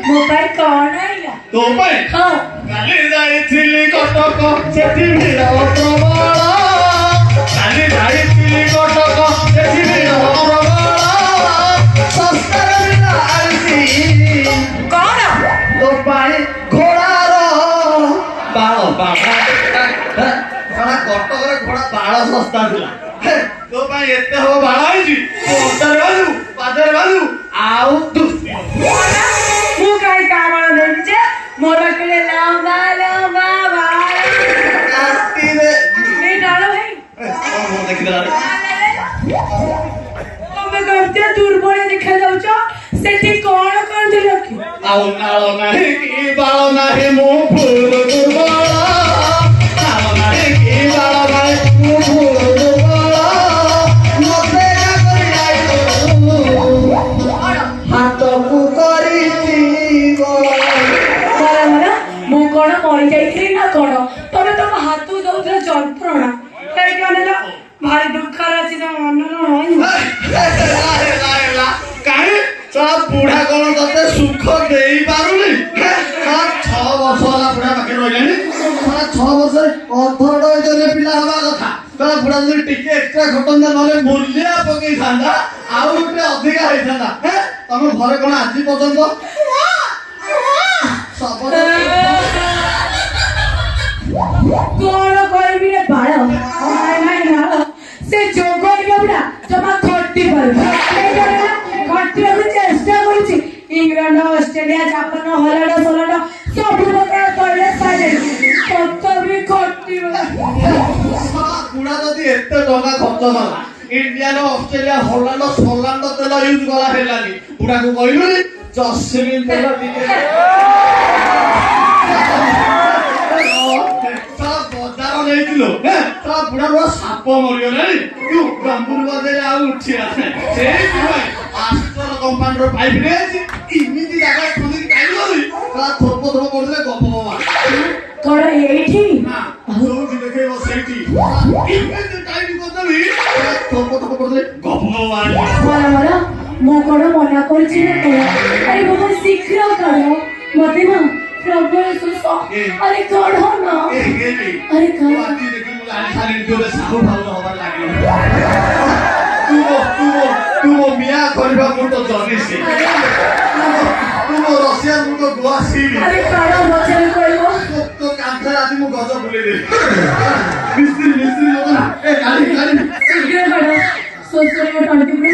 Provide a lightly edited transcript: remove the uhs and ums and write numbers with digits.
mobile कौन आइला तो भाई हाँ काली जाइथिली कटक सेठी भिड़ प्रबल काली जाइथिली कटक सेठी भिड़ प्रबल संस्कार बिना आइसी कौन तो भाई घोड़ार बाळ सारा कटक रे घोड़ा बाळ सस्ता थिला तो भाई एते हो बाळ आइची पादर बाजू आउ दुस्ती मु काय कामळ देचे मोर केले लंबा लंबा बाळ काटी रे ए डालो भाई ओ देखि दला तमे करते दुर्बल देखा जाउछ सेठी कोन करदिलो कि आउ नाळ नाही की बाळ नाही मो फूल दुर्बळ नाळ नाही की बाळ नाही मो फूल दुर्बळ मते का करी आइलो हाथ को करिछि गोळ मारा मारा मु कोन मरि जाइथिली ना कोन तमे तम हाथ दउथरा जंत्रणा काई कनेला भारी दुख राछि ना मन ला काहे सब बुढ़ा कोन तते सुख देई पारुनी 6 वर्ष वाला बुढ़ा पाके रहलेनी 6 वर्ष अधड़ जने पिला हवा कथा तोरा बुढ़ा जने टिके एक्स्ट्रा खटंदा नले मूल्य पकई थांदा आउ टे अधिका होई थांदा तमे घरे कोन आजि पर्यंत सब कोन करबी रे बाळ हाय नाइ ना से जोगोर गबडा जमा खट्टी पर ए करेला खट्टी को चेष्टा करूची इंग्लैंड ऑस्ट्रेलिया जापान हॉलैंड सोलैंड सब प्रकार करले साजे कत भी खट्टी बुढ़ा जदी एते टका खर्च कला इंडिया ऑस्ट्रेलिया हॉलैंड सोलैंड तेल यूज कला हेलानी बुढ़ा को कहलुनी जस्मिन तेल दिते बुढ़ा साप मरिगला गंभीर बजे उठी आस्टर कंपाउंडर पाइप इमिति जगह खुदी खाइली थोप थोप पड़े गप कौन एठी देखे बसैठी इमिति टाइम करदेबी थोप थोप पड़े गप मारा मारा मो कोन मना करछि ना तो अरे बाबा शीघ्र करो मते ना प्रभु सुसो अरे कढ़ो ना अरे कढ़ो खाली जोरे साहू भाव हबार लागलो तू मिया करबा मु तो जनिसी तू रसिया मु तो गुआसी अरे कढ़ो बचन कइबो तो कांथा आदि मु गज बुले दे मिस्त्री लोग ए गाड़ी शीघ्र करो सोचरे टंटी में